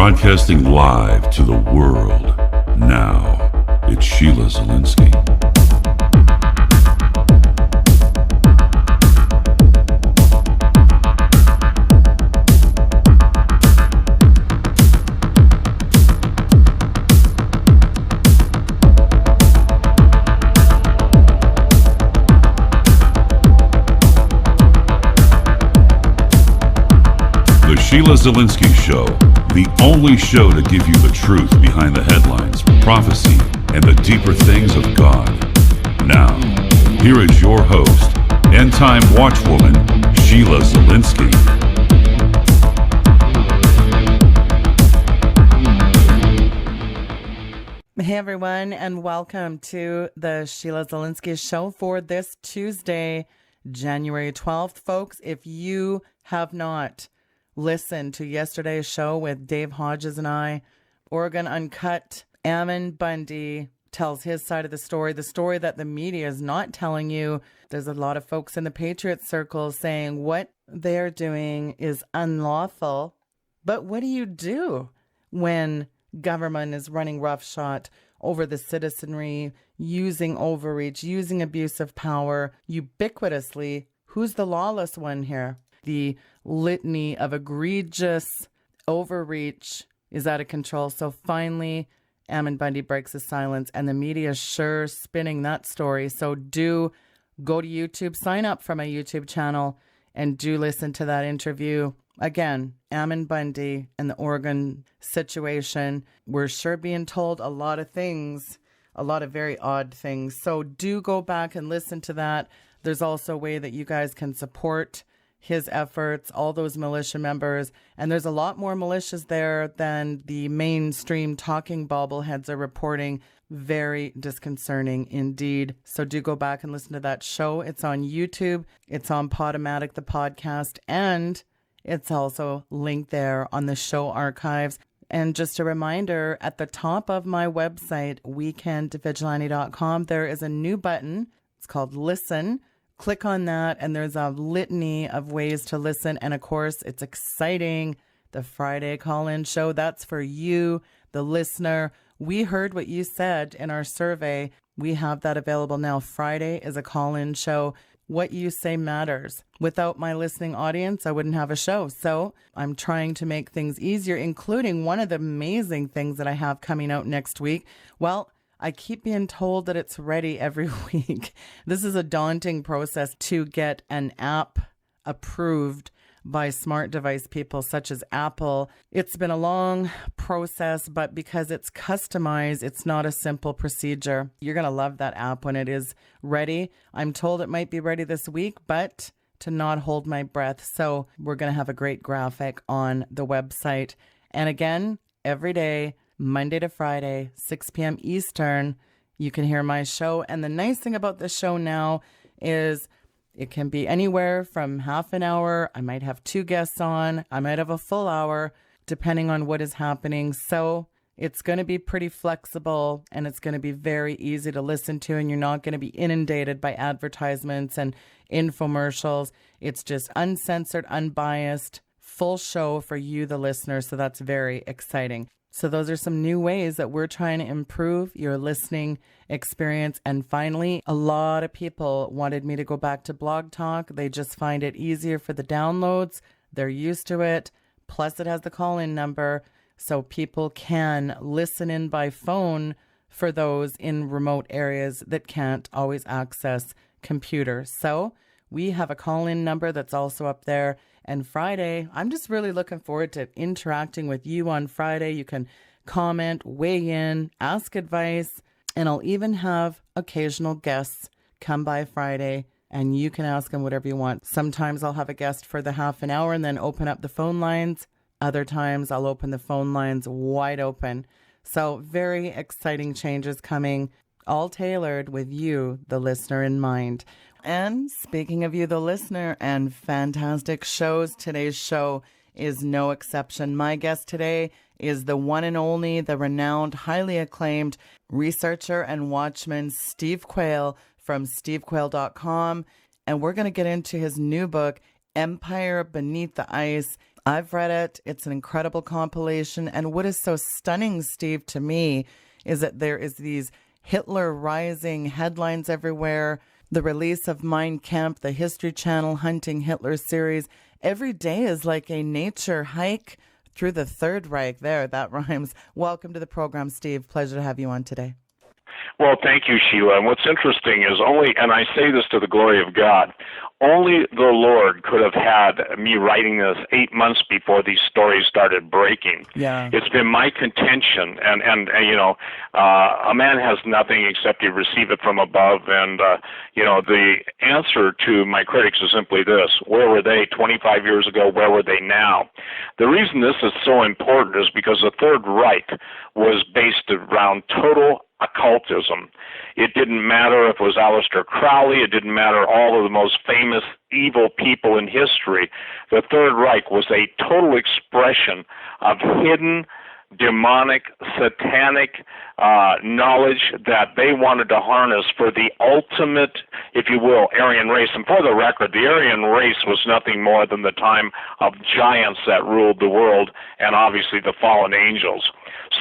Broadcasting live to the world. Now, it's Sheila Zilinsky. Sheila Zilinsky Show, the only show to give you the truth behind the headlines, prophecy, and the deeper things of God. Now, here is your host, end-time watchwoman, Sheila Zilinsky. Hey everyone, and welcome to the Sheila Zilinsky Show for this Tuesday, January 12th. Folks, if you have not listen to yesterday's show with Dave Hodges and I, Oregon Uncut, Ammon Bundy tells his side of the story that the media is not telling you. There's a lot of folks in the Patriot circle saying what they're doing is unlawful. But what do you do when government is running roughshod over the citizenry, using overreach, using abuse of power ubiquitously? Who's the lawless one here? The litany of egregious overreach is out of control. So finally, Ammon Bundy breaks his silence, and the media is sure spinning that story. So do go to YouTube, sign up for my YouTube channel, and do listen to that interview. Again, Ammon Bundy and the Oregon situation. We're sure being told a lot of things, a lot of very odd things. So do go back and listen to that. There's also a way that you guys can support his efforts, all those militia members, and there's a lot more militias there than the mainstream talking bobbleheads are reporting. Very disconcerting indeed. So do go back and listen to that show. It's on YouTube, it's on Podomatic, the podcast, and it's also linked there on the show archives. And just a reminder, at the top of my website, weekendvigilante.com, there is a new button. It's called Listen. Click on that, and there's a litany of ways to listen. And of course, it's exciting. The Friday call-in show, that's for you, the listener. We heard what you said in our survey. We have that available now. Friday is a call-in show. What you say matters. Without my listening audience, I wouldn't have a show. So I'm trying to make things easier, including one of the amazing things that I have coming out next week. Well, I keep being told that it's ready every week. This is a daunting process to get an app approved by smart device people such as Apple. It's been a long process, but because it's customized, it's not a simple procedure. You're going to love that app when it is ready. I'm told it might be ready this week, but to not hold my breath. So we're going to have a great graphic on the website. And again, every day, Monday to Friday, 6 p.m. Eastern, you can hear my show. And the nice thing about this show now is it can be anywhere from half an hour. I might have 2 guests on. I might have a full hour, depending on what is happening. So it's going to be pretty flexible, and it's going to be very easy to listen to, and you're not going to be inundated by advertisements and infomercials. It's just uncensored, unbiased, full show for you, the listener. So that's very exciting. So those are some new ways that we're trying to improve your listening experience. And finally, a lot of people wanted me to go back to Blog Talk. They just find it easier for the downloads. They're used to it. Plus, it has the call-in number, so people can listen in by phone for those in remote areas that can't always access computers. So we have a call-in number that's also up there. And Friday, I'm just really looking forward to interacting with you on Friday. You can comment, weigh in, ask advice, and I'll even have occasional guests come by Friday, and you can ask them whatever you want. Sometimes I'll have a guest for the half an hour and then open up the phone lines. Other times I'll open the phone lines wide open. So very exciting changes coming, all tailored with you, the listener, in mind. And speaking of you, the listener, and fantastic shows, today's show is no exception. My guest today is the one and only, the renowned, highly acclaimed researcher and watchman, Steve Quayle from stevequayle.com. And we're going to get into his new book, Empire Beneath the Ice. I've read it. It's an incredible compilation. And what is so stunning, Steve, to me, is that there is these Hitler Rising headlines everywhere, the release of Mein Kampf, the History Channel Hunting Hitler series. Every day is like a nature hike through the Third Reich. There, that rhymes. Welcome to the program, Steve. Pleasure to have you on today. Well, thank you, Sheila. And what's interesting is and I say this to the glory of God, only the Lord could have had me writing this 8 months before these stories started breaking. Yeah. It's been my contention, and a man has nothing except to receive it from above, and, the answer to my critics is simply this: where were they 25 years ago? Where were they now? The reason this is so important is because the Third Reich was based around total occultism. It didn't matter if it was Aleister Crowley. It didn't matter all of the most famous evil people in history. The Third Reich was a total expression of hidden, demonic, satanic knowledge that they wanted to harness for the ultimate, if you will, Aryan race. And for the record, the Aryan race was nothing more than the time of giants that ruled the world, and obviously the fallen angels.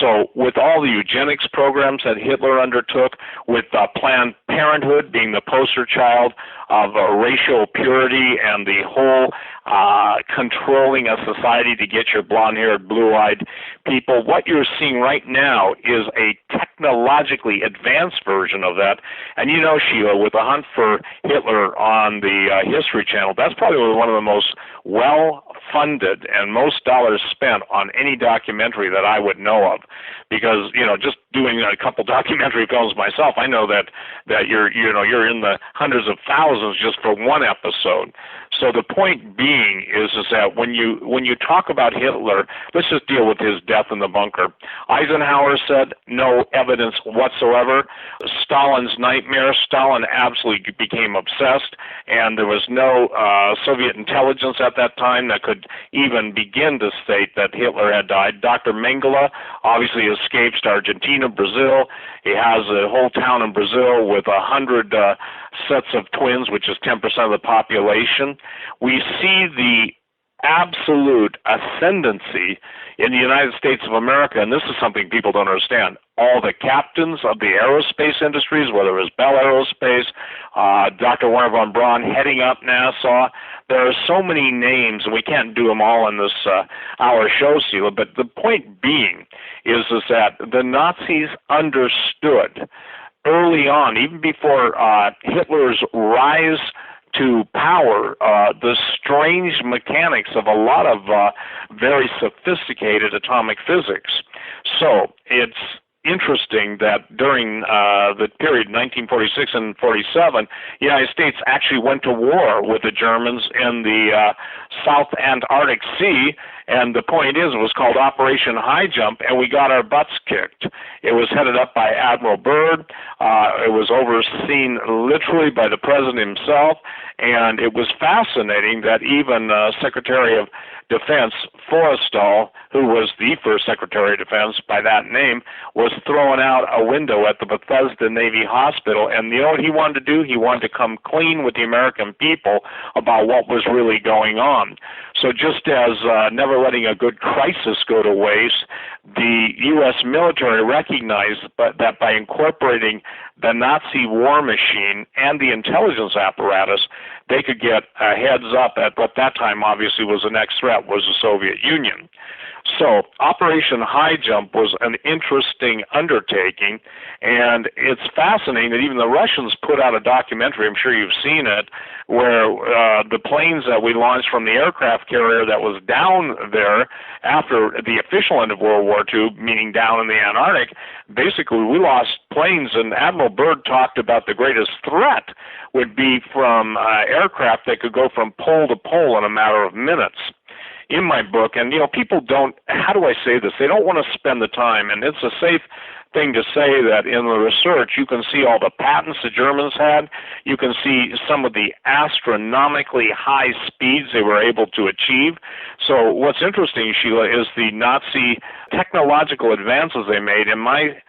So with all the eugenics programs that Hitler undertook, with Planned Parenthood being the poster child of racial purity and the whole controlling a society to get your blonde-haired, blue-eyed people, what you're seeing right now is a technologically advanced version of that. And you know, Sheila, with the hunt for Hitler on the History Channel, that's probably one of the most well-funded and most dollars spent on any documentary that I would know of. Because, just doing a couple documentary films myself, I know that you're in the hundreds of thousands just for one episode. So the point being is that when you talk about Hitler, let's just deal with his death in the bunker. Eisenhower said no evidence whatsoever. Stalin's nightmare. Stalin absolutely became obsessed, and there was no Soviet intelligence at that time that could even begin to state that Hitler had died. Dr. Mengele obviously escapes to Argentina, Brazil. He has a whole town in Brazil with 100 sets of twins, which is 10% of the population. We see the absolute ascendancy in the United States of America, and this is something people don't understand. All the captains of the aerospace industries, whether it was Bell Aerospace, Dr. Werner von Braun heading up NASA, there are so many names, and we can't do them all in this hour show, Sheila, but the point being is that the Nazis understood early on, even before Hitler's rise to power, the strange mechanics of a lot of very sophisticated atomic physics. So it's interesting that during the period 1946 and 47, the United States actually went to war with the Germans in the South Antarctic Sea, and the point is, it was called Operation Highjump, and we got our butts kicked. It was headed up by Admiral Byrd. It was overseen literally by the president himself, and it was fascinating that even Secretary of Defense Forrestal, who was the first Secretary of Defense by that name, was thrown out a window at the Bethesda Navy Hospital. And you know what he wanted to do? He wanted to come clean with the American people about what was really going on. So just as never letting a good crisis go to waste, the U.S. military recognized that by incorporating the Nazi war machine and the intelligence apparatus, they could get a heads up at what that time obviously was the next threat, was the Soviet Union. So Operation Highjump was an interesting undertaking, and it's fascinating that even the Russians put out a documentary, I'm sure you've seen it, where the planes that we launched from the aircraft carrier that was down there after the official end of World War II, meaning down in the Antarctic, basically we lost planes, and Admiral Byrd talked about the greatest threat would be from aircraft that could go from pole to pole in a matter of minutes. In my book, and people don't, how do I say this? They don't want to spend the time, and it's a safe thing to say that in the research you can see all the patents the Germans had. You can see some of the astronomically high speeds they were able to achieve. So what's interesting, Sheila, is the Nazi technological advances they made. And my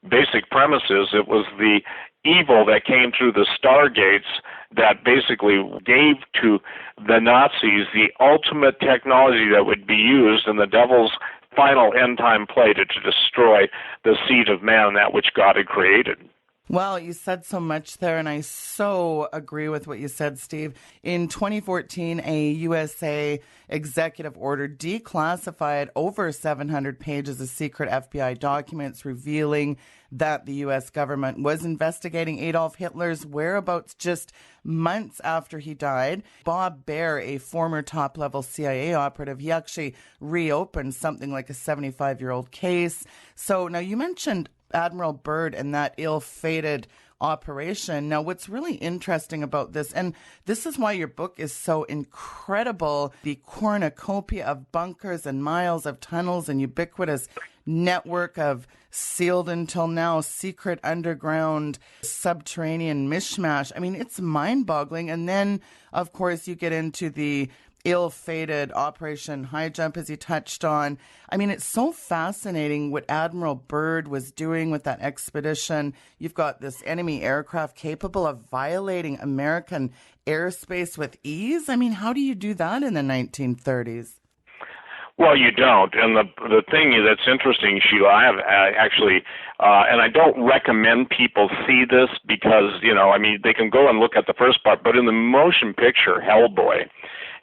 basic premise is it was the evil that came through the stargates that basically gave to the Nazis the ultimate technology that would be used in the devil's final end-time play to destroy the seed of man, that which God had created. Well, you said so much there, and I so agree with what you said, Steve. In 2014, a USA executive order declassified over 700 pages of secret FBI documents revealing that the U.S. government was investigating Adolf Hitler's whereabouts just months after he died. Bob Baer, a former top-level CIA operative, he actually reopened something like a 75-year-old case. So now you mentioned Admiral Byrd and that ill-fated operation. Now, what's really interesting about this, and this is why your book is so incredible, the cornucopia of bunkers and miles of tunnels and ubiquitous network of sealed until now secret underground subterranean mishmash. I mean, it's mind-boggling. And then, of course, you get into the ill-fated Operation Highjump, as you touched on. I mean, it's so fascinating what Admiral Byrd was doing with that expedition. You've got this enemy aircraft capable of violating American airspace with ease. I mean, how do you do that in the 1930s? Well, you don't. And the thing that's interesting, Sheila, I have actually, and I don't recommend people see this because, I mean, they can go and look at the first part, but in the motion picture, Hellboy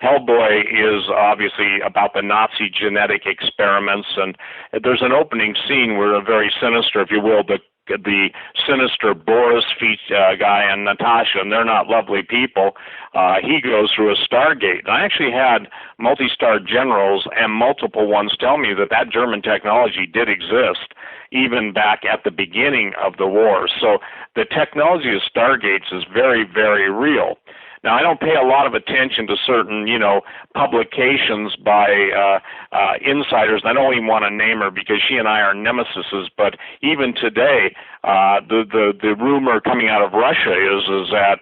is obviously about the Nazi genetic experiments, and there's an opening scene where a very sinister, if you will, the sinister Boris guy and Natasha, and they're not lovely people. He goes through a Stargate. And I actually had multi-star generals and multiple ones tell me that German technology did exist even back at the beginning of the war. So the technology of Stargates is very, very real. Now, I don't pay a lot of attention to certain, publications by insiders. I don't even want to name her because she and I are nemesises. But even today, the rumor coming out of Russia is that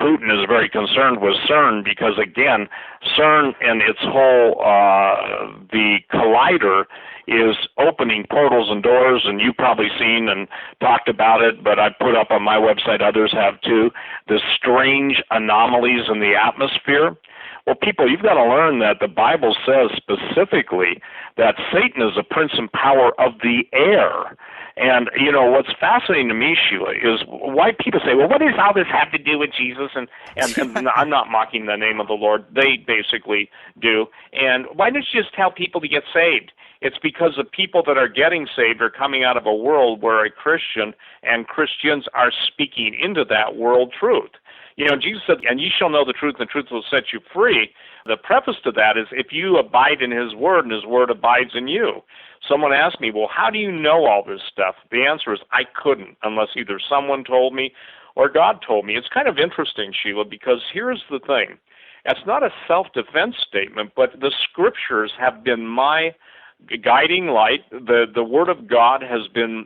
Putin is very concerned with CERN because, again, CERN and its whole the collider is opening portals and doors, and you've probably seen and talked about it, but I put up on my website, others have too, the strange anomalies in the atmosphere. Well, people, you've got to learn that the Bible says specifically that Satan is a prince and power of the air. And, what's fascinating to me, Sheila, is why people say, well, what does all this have to do with Jesus? And I'm not mocking the name of the Lord. They basically do. And why don't you just tell people to get saved? It's because the people that are getting saved are coming out of a world where a Christian and Christians are speaking into that world truth. Jesus said, and ye shall know the truth, and the truth will set you free. The preface to that is if you abide in his word and his word abides in you. Someone asked me, well, how do you know all this stuff? The answer is I couldn't unless either someone told me or God told me. It's kind of interesting, Sheila, because here's the thing. It's not a self-defense statement, but the scriptures have been my guiding light. The Word of God has been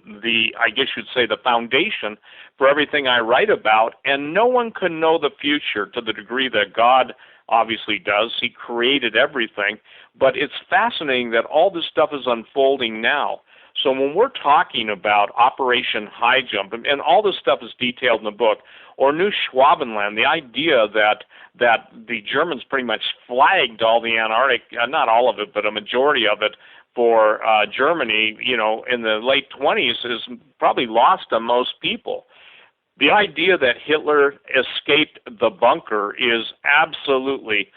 I guess you'd say, the foundation for everything I write about, and no one can know the future to the degree that God obviously does. He created everything, but it's fascinating that all this stuff is unfolding now. So when we're talking about Operation Highjump, and all this stuff is detailed in the book, or New Schwabenland, the idea that the Germans pretty much flagged all the Antarctic, not all of it, but a majority of it, for Germany, in the late 20s is probably lost on most people. The idea that Hitler escaped the bunker is absolutely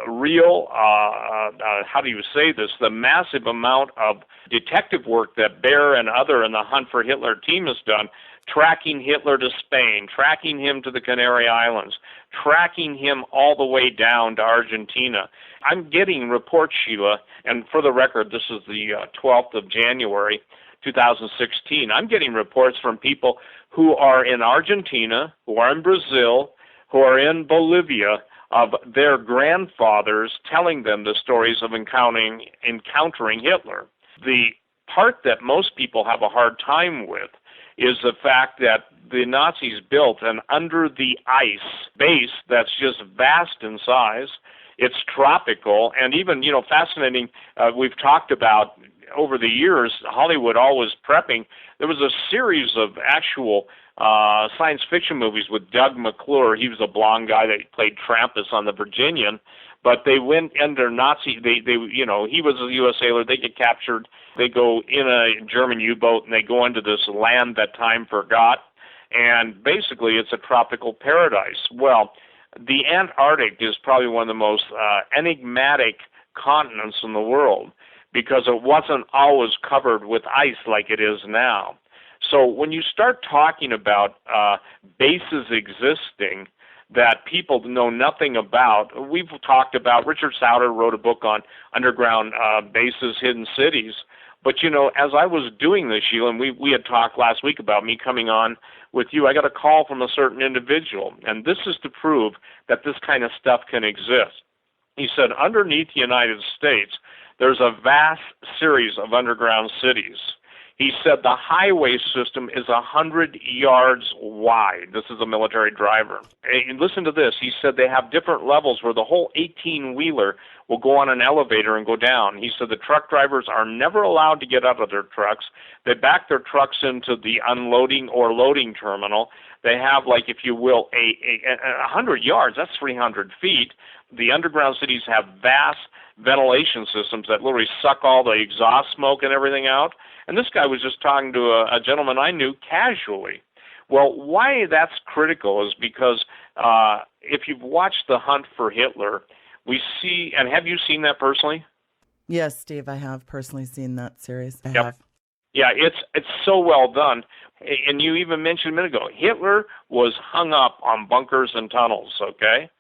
real. How do you say this? The massive amount of detective work that Baer and other in the Hunt for Hitler team has done, tracking Hitler to Spain, tracking him to the Canary Islands, tracking him all the way down to Argentina. I'm getting reports, Sheila, and for the record, this is the 12th of January, 2016. I'm getting reports from people who are in Argentina, who are in Brazil, who are in Bolivia, of their grandfathers telling them the stories of encountering Hitler. The part that most people have a hard time with is the fact that the Nazis built an under-the-ice base that's just vast in size. It's tropical, and even, fascinating, we've talked about over the years, Hollywood always prepping. There was a series of actual science fiction movies with Doug McClure. He was a blonde guy that played Krampus on the Virginian. But they went under Nazi. He was a U.S. sailor. They get captured. They go in a German U-boat and they go into this land that time forgot. And basically, it's a tropical paradise. Well, the Antarctic is probably one of the most enigmatic continents in the world because it wasn't always covered with ice like it is now. So when you start talking about bases existing that people know nothing about, we've talked about, Richard Sauter wrote a book on underground bases, hidden cities. But, as I was doing this, Sheila, and we had talked last week about me coming on with you, I got a call from a certain individual, and this is to prove that this kind of stuff can exist. He said, underneath the United States, there's a vast series of underground cities. He said the highway system is 100 yards wide. This is a military driver. And listen to this. He said they have different levels where the whole 18-wheeler will go on an elevator and go down. He said the truck drivers are never allowed to get out of their trucks. They back their trucks into the unloading or loading terminal. They have, like, if you will, a 100 yards. That's 300 feet. The underground cities have vast ventilation systems that literally suck all the exhaust smoke and everything out. And this guy was just talking to a gentleman I knew casually. Well, why that's critical is because if you've watched The Hunt for Hitler, we see, and have you seen that personally? Yes, Steve, I have personally seen that series. I Yep. have. Yeah, it's so well done. And you even mentioned a minute ago, Hitler was hung up on bunkers and tunnels, okay?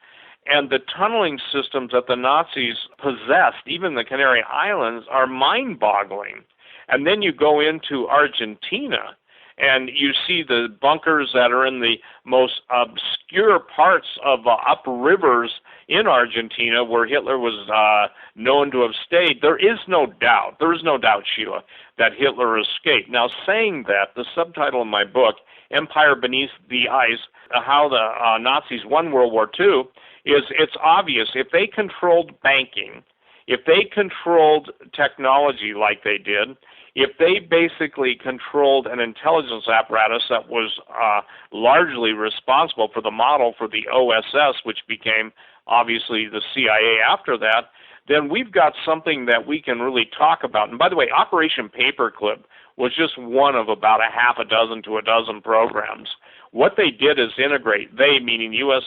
And the tunneling systems that the Nazis possessed, even the Canary Islands, are mind-boggling. And then you go into Argentina, and you see the bunkers that are in the most obscure parts of up rivers in Argentina where Hitler was known to have stayed. There is no doubt, Sheila, that Hitler escaped. Now, saying that, the subtitle of my book, Empire Beneath the Ice, How the Nazis Won World War II, is it's obvious. If they controlled banking, if they controlled technology like they did, if they basically controlled an intelligence apparatus that was largely responsible for the model for the OSS, which became obviously the CIA after that, then we've got something that we can really talk about. And by the way, Operation Paperclip was just one of about a half a dozen to a dozen programs. What they did is integrate, they meaning U.S.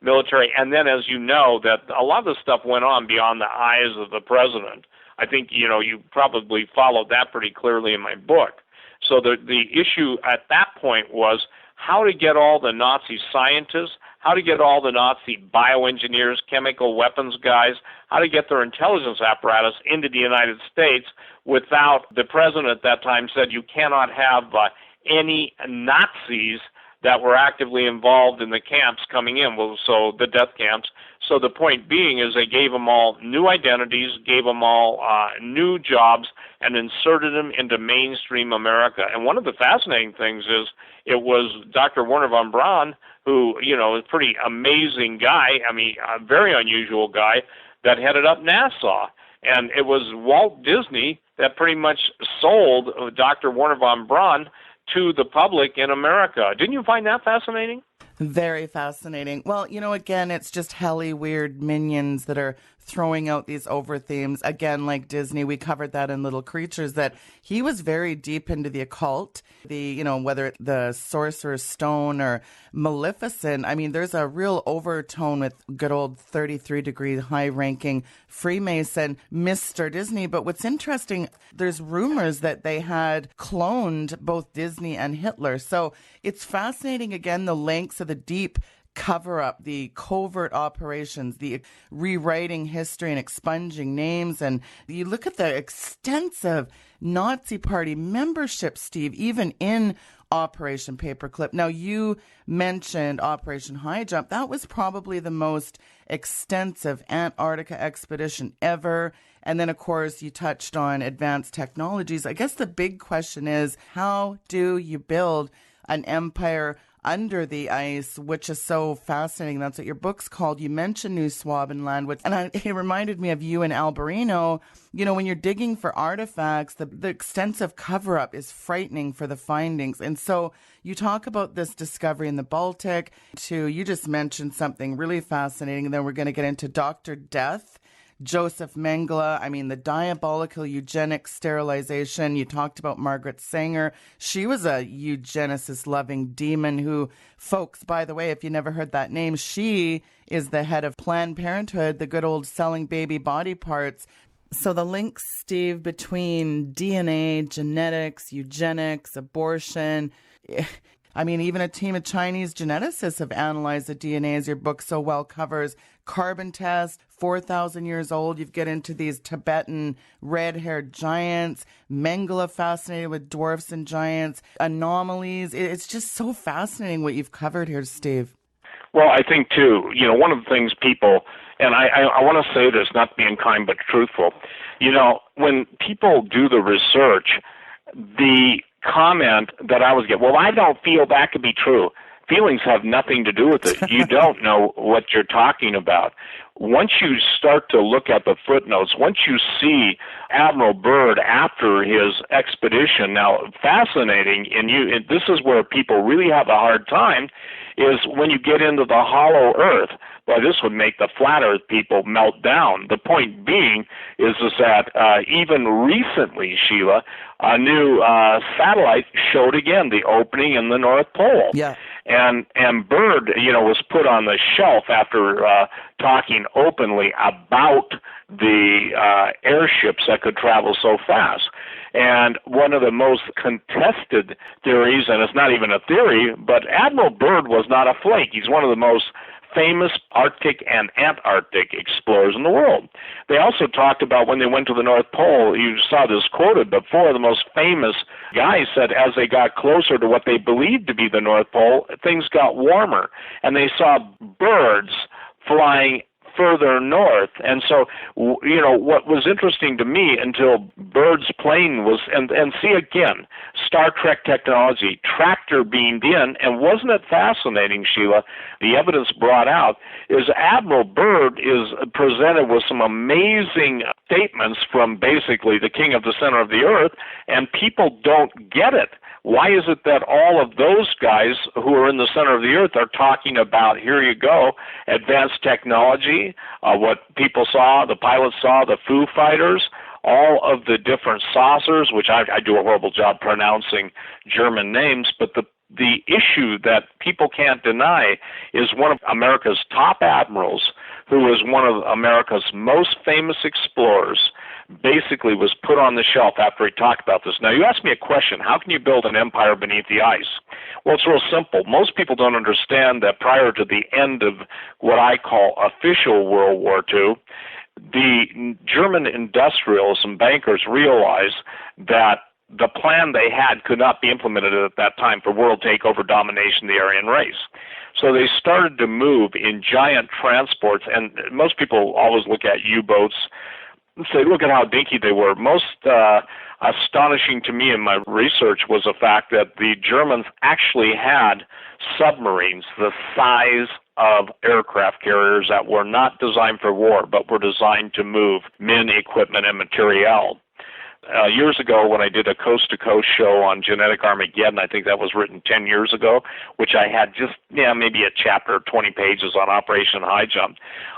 Military, and then, as you know, that a lot of the stuff went on beyond the eyes of the president. I think, you probably followed that pretty clearly in my book. So the issue at that point was how to get all the Nazi scientists, how to get all the Nazi bioengineers, chemical weapons guys, how to get their intelligence apparatus into the United States without the president at that time said you cannot have any Nazis that were actively involved in the camps coming in, so the death camps. So the point being is they gave them all new identities, gave them all new jobs, and inserted them into mainstream America. And one of the fascinating things is it was Dr. Wernher von Braun, who, is a pretty amazing guy, a very unusual guy, that headed up NASA. And it was Walt Disney that pretty much sold Dr. Wernher von Braun to the public in America. Didn't you find that fascinating? Very fascinating. Well, again, it's just helly weird minions that are throwing out these over themes. Again, like Disney, we covered that in Little Creatures, that he was very deep into the occult, whether the Sorcerer's Stone or Maleficent. There's a real overtone with good old 33-degree high-ranking Freemason Mr. Disney. But what's interesting, there's rumors that they had cloned both Disney and Hitler. So it's fascinating, again, the lengths of the deep cover-up, the covert operations, the rewriting history and expunging names. And you look at the extensive Nazi Party membership, Steve, even in Operation Paperclip. Now, you mentioned Operation Highjump. That was probably the most extensive Antarctica expedition ever. And then, of course, you touched on advanced technologies. I guess the big question is, how do you build an empire under the ice, which is so fascinating. That's what your book's called. You mentioned New Swabenland, and it reminded me of you and Alberino. You know, when you're digging for artifacts, the extensive cover-up is frightening for the findings. And so you talk about this discovery in the Baltic, too. You just mentioned something really fascinating, and then we're going to get into Dr. Death, Joseph Mengele. I mean, the diabolical eugenic sterilization. You talked about Margaret Sanger. She was a eugenicist-loving demon who, folks, by the way, if you never heard that name, she is the head of Planned Parenthood, the good old selling baby body parts. So the links, Steve, between DNA, genetics, eugenics, abortion. I mean, even a team of Chinese geneticists have analyzed the DNA, as your book so well covers. Carbon test, 4,000 years old. You get into these Tibetan red-haired giants. Mengele fascinated with dwarfs and giants. Anomalies. It's just so fascinating what you've covered here, Steve. Well, I think, too, you know, one of the things people, and I want to say this, not being kind but truthful, you know, when people do the research, the comment that I always get, well, I don't feel that could be true. Feelings have nothing to do with it. You don't know what you're talking about. Once you start to look at the footnotes, once you see Admiral Byrd after his expedition, now fascinating, and this is where people really have a hard time, is when you get into the hollow earth. Well, this would make the flat earth people melt down. The point being is that even recently, Sheila, a new satellite showed again the opening in the North Pole. Yeah. And Byrd, you know, was put on the shelf after talking openly about the airships that could travel so fast. And one of the most contested theories, and it's not even a theory, but Admiral Byrd was not a flake. He's one of the most famous Arctic and Antarctic explorers in the world. They also talked about when they went to the North Pole, you saw this quoted, but four of the most famous guys said as they got closer to what they believed to be the North Pole, things got warmer, and they saw birds flying further north. And so, you know, what was interesting to me until Byrd's plane was, and see again, Star Trek technology, tractor beamed in, and wasn't it fascinating, Sheila? The evidence brought out is Admiral Byrd is presented with some amazing statements from basically the king of the center of the earth, and people don't get it. Why is it that all of those guys who are in the center of the earth are talking about, here you go, advanced technology, what people saw, the pilots saw, the Foo Fighters, all of the different saucers, which I do a horrible job pronouncing German names, but the issue that people can't deny is one of America's top admirals, who was one of America's most famous explorers, basically was put on the shelf after he talked about this. Now, you asked me a question, how can you build an empire beneath the ice? Well, it's real simple. Most people don't understand that prior to the end of what I call official World War II, the German industrialists and bankers realized that the plan they had could not be implemented at that time for world takeover, domination of the Aryan race. So they started to move in giant transports, and most people always look at U-boats and say, look at how dinky they were. Most astonishing to me in my research was the fact that the Germans actually had submarines the size of aircraft carriers that were not designed for war, but were designed to move men, equipment, and materiel. Years ago, when I did a coast-to-coast show on genetic Armageddon, I think that was written 10 years ago, which I had just, maybe a chapter, 20 pages on Operation Highjump.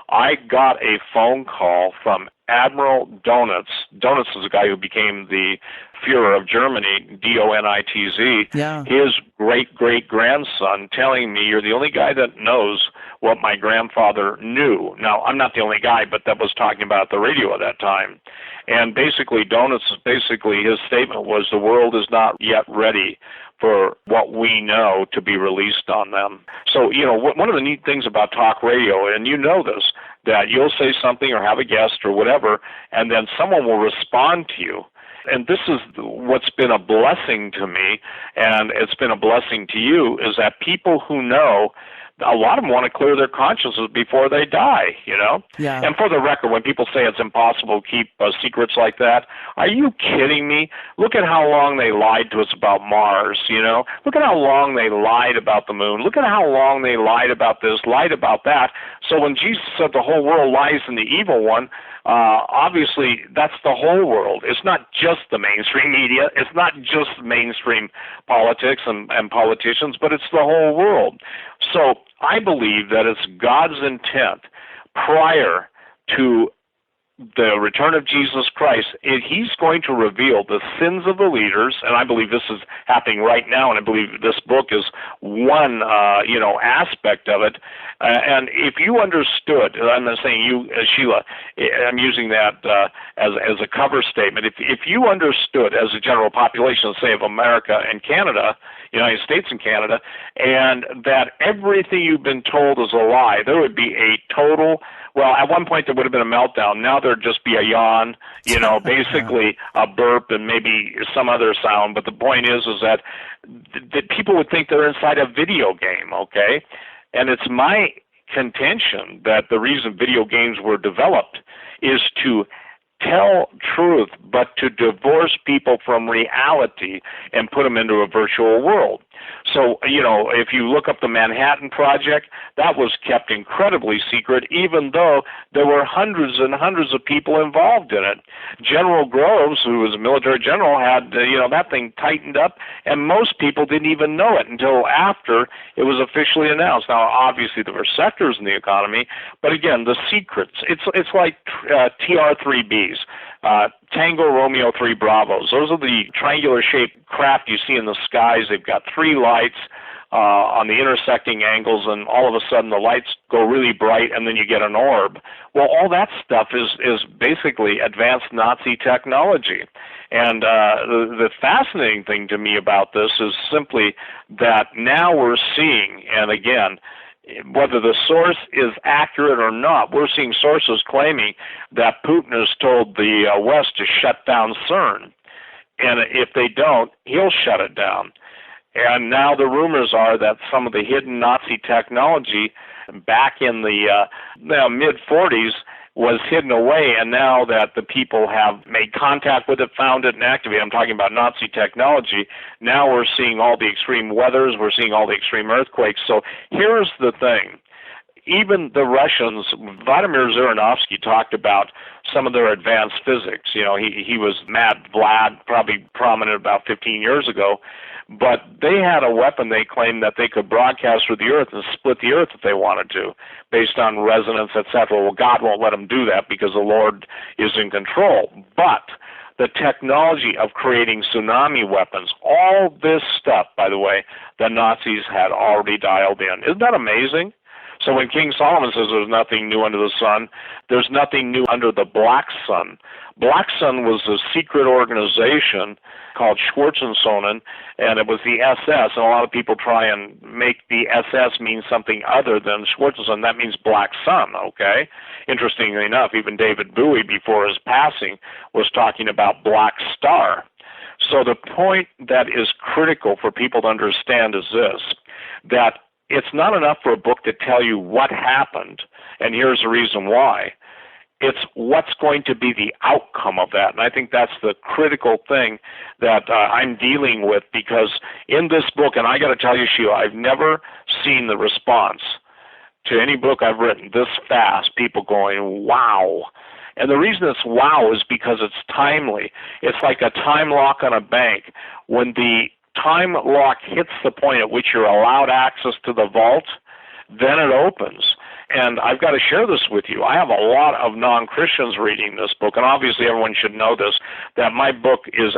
I got a phone call from Admiral Donitz. Donitz is a guy who became the Führer of Germany, D-O-N-I-T-Z. Yeah. His great-great-grandson telling me, you're the only guy that knows what my grandfather knew. Now, I'm not the only guy, but that was talking about the radio at that time. And basically, his statement was the world is not yet ready for what we know to be released on them. So, one of the neat things about talk radio, and you know this, that you'll say something or have a guest or whatever, and then someone will respond to you. And this is what's been a blessing to me, and it's been a blessing to you, is that people who know a lot of them want to clear their consciences before they die, Yeah. And for the record, when people say it's impossible to keep secrets like that, are you kidding me? Look at how long they lied to us about Mars, Look at how long they lied about the moon. Look at how long they lied about this, lied about that. So when Jesus said the whole world lies in the evil one, obviously that's the whole world. It's not just the mainstream media. It's not just mainstream politics and politicians, but it's the whole world. So I believe that it's God's intent prior to the return of Jesus Christ. He's going to reveal the sins of the leaders, and I believe this is happening right now, and I believe this book is one, aspect of it. And if you understood, I'm not saying you, Sheila, I'm using that as a cover statement. If you understood as a general population, say, of America and Canada, United States and Canada, and that everything you've been told is a lie, there would be a total, well, at one point there would have been a meltdown. Now there'd just be a yawn, basically a burp and maybe some other sound. But the point is that people would think they're inside a video game, okay? And it's my contention that the reason video games were developed is to tell truth, but to divorce people from reality and put them into a virtual world. So, if you look up the Manhattan Project, that was kept incredibly secret, even though there were hundreds and hundreds of people involved in it. General Groves, who was a military general, had, that thing tightened up, and most people didn't even know it until after it was officially announced. Now, obviously, there were sectors in the economy, but again, the secrets, it's like TR-3Bs. Tango Romeo 3 Bravos. Those are the triangular-shaped craft you see in the skies. They've got three lights on the intersecting angles, and all of a sudden the lights go really bright, and then you get an orb. Well, all that stuff is basically advanced Nazi technology. And the fascinating thing to me about this is simply that now we're seeing, and again, whether the source is accurate or not, we're seeing sources claiming that Putin has told the West to shut down CERN. And if they don't, he'll shut it down. And now the rumors are that some of the hidden Nazi technology back in the mid-40s was hidden away, and now that the people have made contact with it, found it, and activated, I'm talking about Nazi technology, now we're seeing all the extreme weathers, we're seeing all the extreme earthquakes. So here's the thing. Even the Russians, Vladimir Zirinovsky talked about some of their advanced physics. He was Mad Vlad, probably prominent about 15 years ago, but they had a weapon they claimed that they could broadcast through the earth and split the earth if they wanted to, based on resonance, etc. Well, God won't let them do that because the Lord is in control. But the technology of creating tsunami weapons, all this stuff, by the way, the Nazis had already dialed in. Isn't that amazing? So when King Solomon says there's nothing new under the sun, there's nothing new under the Black Sun. Black Sun was a secret organization called Schwarzensonnen, and it was the SS, and a lot of people try and make the SS mean something other than Schwarzensonnen. That means Black Sun, okay? Interestingly enough, even David Bowie, before his passing, was talking about Black Star. So the point that is critical for people to understand is this, that it's not enough for a book to tell you what happened, and here's the reason why. It's what's going to be the outcome of that. And I think that's the critical thing that I'm dealing with, because in this book, and I got to tell you, Sheila, I've never seen the response to any book I've written this fast, people going, wow. And the reason it's wow is because it's timely. It's like a time lock on a bank. When the time lock hits the point at which you're allowed access to the vault, then it opens. And I've got to share this with you. I have a lot of non-Christians reading this book, and obviously everyone should know this, that my book is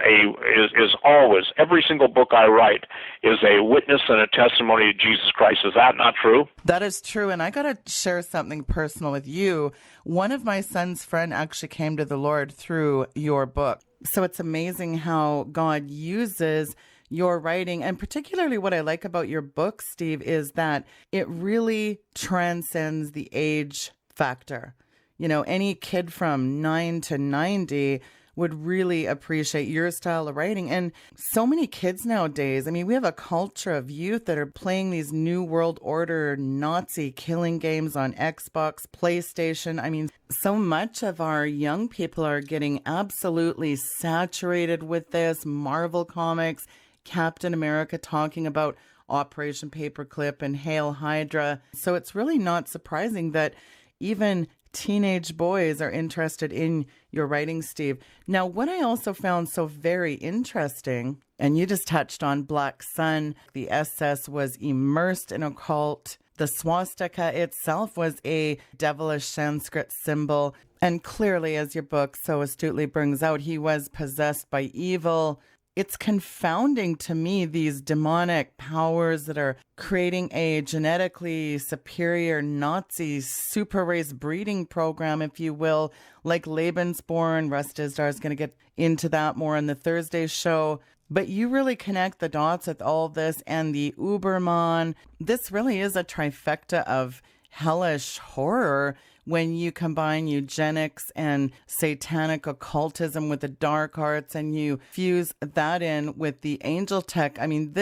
always, every single book I write is a witness and a testimony to Jesus Christ. Is that not true? That is true, and I got to share something personal with you. One of my son's friend actually came to the Lord through your book. So it's amazing how God uses your writing, and particularly what I like about your book, Steve, is that it really transcends the age factor. Any kid from 9 to 90 would really appreciate your style of writing. And so many kids nowadays, I mean, we have a culture of youth that are playing these New World Order Nazi killing games on Xbox, PlayStation. I mean, so much of our young people are getting absolutely saturated with this. Marvel Comics, Captain America talking about Operation Paperclip and Hail Hydra. So it's really not surprising that even teenage boys are interested in your writing, Steve. Now, what I also found so very interesting, and you just touched on Black Sun, the SS was immersed in occult. The swastika itself was a devilish Sanskrit symbol. And clearly, as your book so astutely brings out, he was possessed by evil. It's confounding to me, these demonic powers that are creating a genetically superior Nazi super race breeding program, if you will, like Lebensborn. Russ Dizdar is going to get into that more on the Thursday show. But you really connect the dots with all this and the Uberman. This really is a trifecta of hellish horror when you combine eugenics and satanic occultism with the dark arts and you fuse that in with the angel tech. I mean,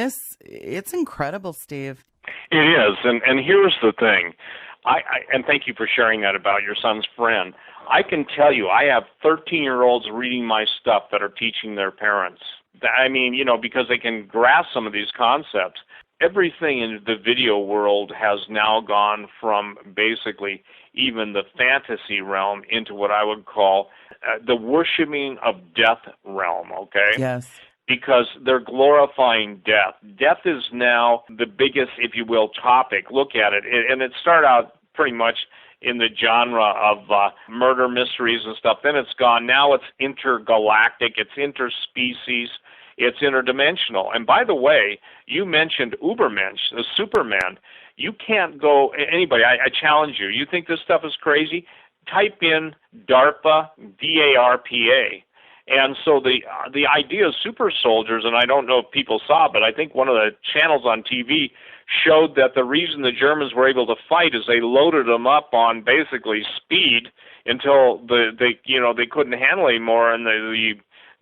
it's incredible, Steve. It is. And here's the thing. And thank you for sharing that about your son's friend. I can tell you, I have 13-year-olds reading my stuff that are teaching their parents. I mean, because they can grasp some of these concepts. Everything in the video world has now gone from basically even the fantasy realm into what I would call the worshiping of death realm, okay? Yes. Because they're glorifying death. Death is now the biggest, if you will, topic. Look at it. And it started out pretty much in the genre of murder mysteries and stuff. Then it's gone. Now it's intergalactic. It's interspecies. It's interdimensional. And by the way, you mentioned Ubermensch, the Superman. You can't go, anybody, I challenge you. You think this stuff is crazy? Type in DARPA, D-A-R-P-A. And so the idea of super soldiers, and I don't know if people saw it, but I think one of the channels on TV showed that the reason the Germans were able to fight is they loaded them up on basically speed until they couldn't handle anymore, and the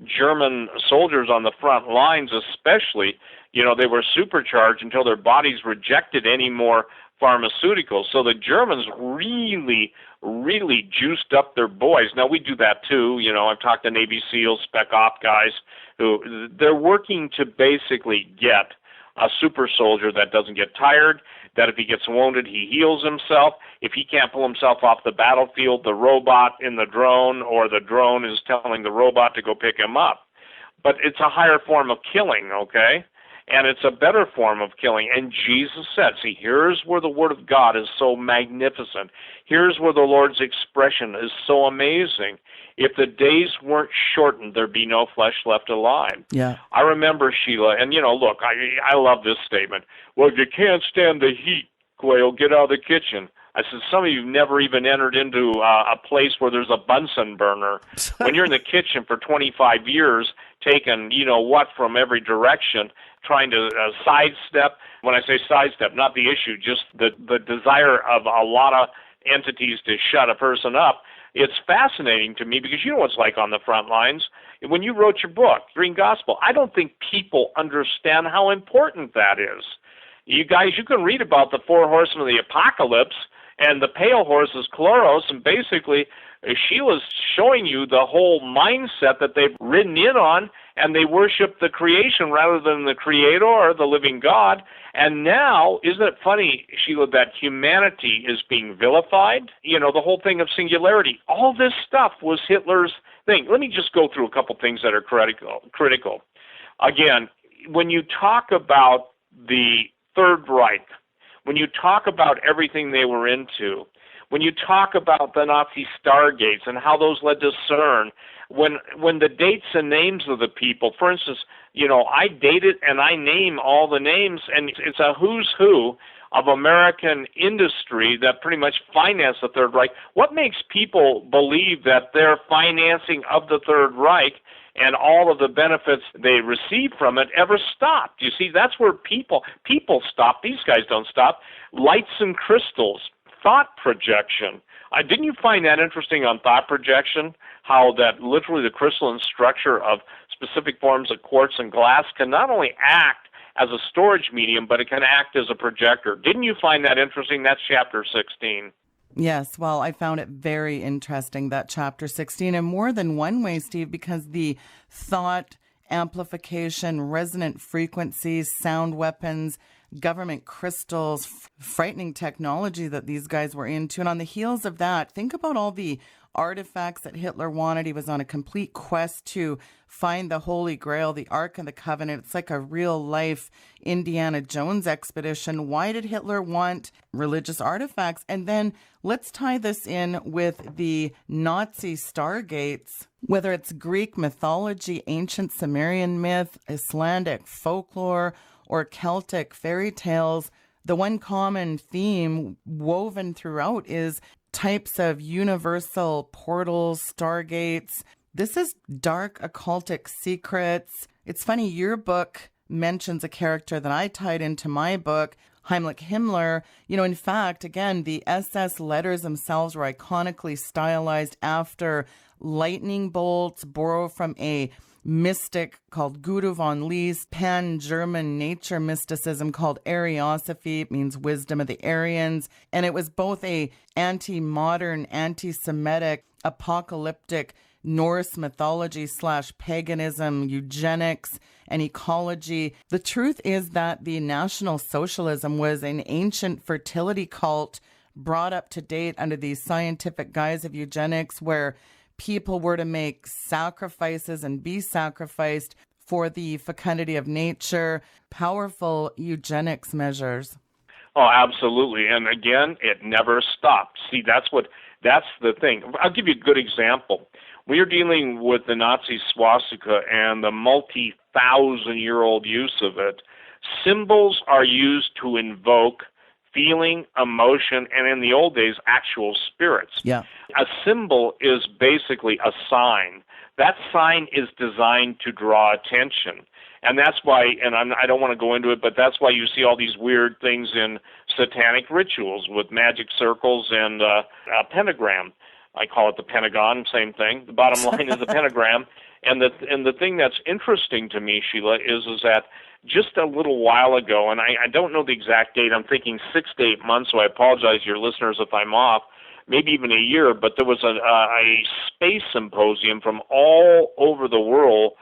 German soldiers on the front lines especially, they were supercharged until their bodies rejected any more pharmaceuticals. So the Germans really, really juiced up their boys. Now, we do that too. I've talked to Navy SEALs, Spec Op guys, who they're working to basically get a super soldier that doesn't get tired, that if he gets wounded, he heals himself. If he can't pull himself off the battlefield, the robot in the drone or the drone is telling the robot to go pick him up. But it's a higher form of killing, okay? And it's a better form of killing. And Jesus said, see, here's where the Word of God is so magnificent. Here's where the Lord's expression is so amazing. If the days weren't shortened, there'd be no flesh left alive. Yeah. I remember, Sheila, and, look, I love this statement. Well, if you can't stand the heat, Quayle, get out of the kitchen. I said, some of you have never even entered into a place where there's a Bunsen burner. When you're in the kitchen for 25 years, taking, from every direction, trying to sidestep. When I say sidestep, not the issue, just the desire of a lot of entities to shut a person up. It's fascinating to me because you know what it's like on the front lines. When you wrote your book, Green Gospel, I don't think people understand how important that is. You guys, you can read about the 4 horsemen of the apocalypse, and the pale horse is Chloros, and basically Sheila's showing you the whole mindset that they've ridden in on, and they worship the creation rather than the Creator or the living God. And now, isn't it funny, Sheila, that humanity is being vilified? The whole thing of singularity. All this stuff was Hitler's thing. Let me just go through a couple things that are critical. Again, when you talk about the Third Reich, when you talk about everything they were into, when you talk about the Nazi stargates and how those led to CERN, when the dates and names of the people, for instance, I date it and I name all the names, and it's a who's who of American industry that pretty much financed the Third Reich. What makes people believe that their financing of the Third Reich and all of the benefits they receive from it ever stopped? You see, that's where people stop. These guys don't stop. Lights and crystals, thought projection, Didn't you find that interesting on thought projection, how that literally the crystalline structure of specific forms of quartz and glass can not only act as a storage medium, but it can act as a projector. Didn't you find that interesting? That's chapter 16. Yes, well, I found it very interesting, that chapter 16, in more than one way, Steve, because the thought amplification, resonant frequencies, sound weapons, government crystals, frightening technology that these guys were into. And on the heels of that, think about all the artifacts that Hitler wanted. He was on a complete quest to find the Holy Grail, the Ark of the Covenant. It's like a real life Indiana Jones expedition. Why did Hitler want religious artifacts? And then let's tie this in with the Nazi stargates, whether it's Greek mythology, ancient Sumerian myth, Icelandic folklore, or Celtic fairy tales. The one common theme woven throughout is types of universal portals, stargates. This is dark occultic secrets. It's funny, your book mentions a character that I tied into my book, Heimlich Himmler. You know, in fact, again, the SS letters themselves were iconically stylized after lightning bolts, borrowed from a mystic called Guido von List, pan-German nature mysticism called Ariosophy. It means wisdom of the Aryans. And it was both a anti-modern, anti-Semitic, apocalyptic Norse mythology / paganism, eugenics, and ecology. The truth is that the National Socialism was an ancient fertility cult brought up to date under the scientific guise of eugenics, where people were to make sacrifices and be sacrificed for the fecundity of nature. Powerful eugenics measures. Oh, absolutely. And again, it never stopped. See, that's the thing. I'll give you a good example. We are dealing with the Nazi swastika and the multi-thousand-year-old use of it. Symbols are used to invoke feeling, emotion, and in the old days, actual spirits. Yeah. A symbol is basically a sign. That sign is designed to draw attention. And that's why, and I don't want to go into it, but that's why you see all these weird things in satanic rituals with magic circles and a pentagram. I call it the Pentagon, same thing. The bottom line is the pentagram. And the thing that's interesting to me, Sheila, is that just a little while ago, and I don't know the exact date, I'm thinking 6 to 8 months, so I apologize to your listeners if I'm off, maybe even a year, but there was a space symposium from all over the world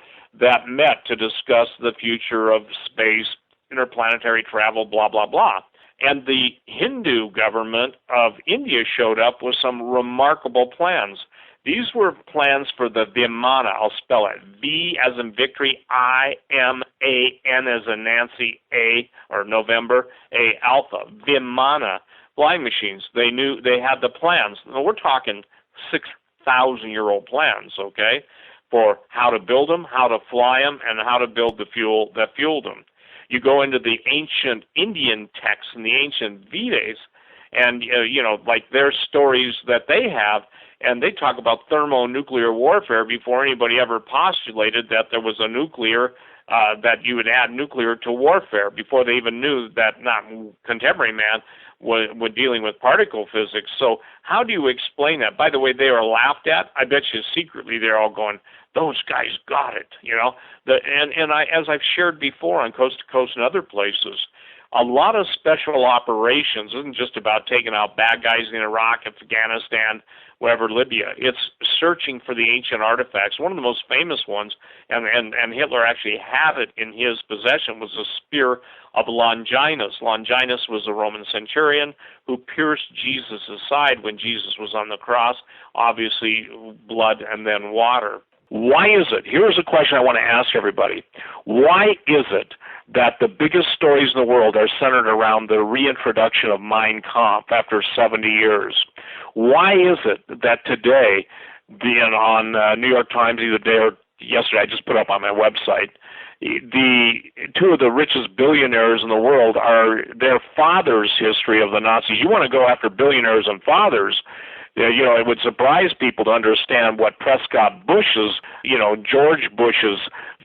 that met to discuss the future of space, interplanetary travel, blah, blah, blah. And the Hindu government of India showed up with some remarkable plans. These were plans for the Vimana. I'll spell it. V as in victory, I-M-A-N as in Nancy, A, or November, A, alpha. Vimana flying machines. They knew they had the plans. Now, we're talking 6,000-year-old plans, okay, for how to build them, how to fly them, and how to build the fuel that fueled them. You go into the ancient Indian texts and the ancient Vedas, and, like their stories that they have, and they talk about thermonuclear warfare before anybody ever postulated that there was a nuclear, that you would add nuclear to warfare, before they even knew that not contemporary man was dealing with particle physics. So how do you explain that? By the way, they are laughed at. I bet you secretly they're all going, those guys got it, And as I've shared before on Coast to Coast and other places, a lot of special operations isn't just about taking out bad guys in Iraq, Afghanistan, wherever, Libya. It's searching for the ancient artifacts. One of the most famous ones, and Hitler actually had it in his possession, was the spear of Longinus. Longinus was a Roman centurion who pierced Jesus' side when Jesus was on the cross, obviously blood and then water. Why is it? Here's a question I want to ask everybody. Why is it that the biggest stories in the world are centered around the reintroduction of Mein Kampf after 70 years? Why is it that today, on New York Times either today or yesterday, I just put up on my website, the two of the richest billionaires in the world are their fathers' history of the Nazis? You want to go after billionaires and fathers, it would surprise people to understand what Prescott Bush's, George Bush's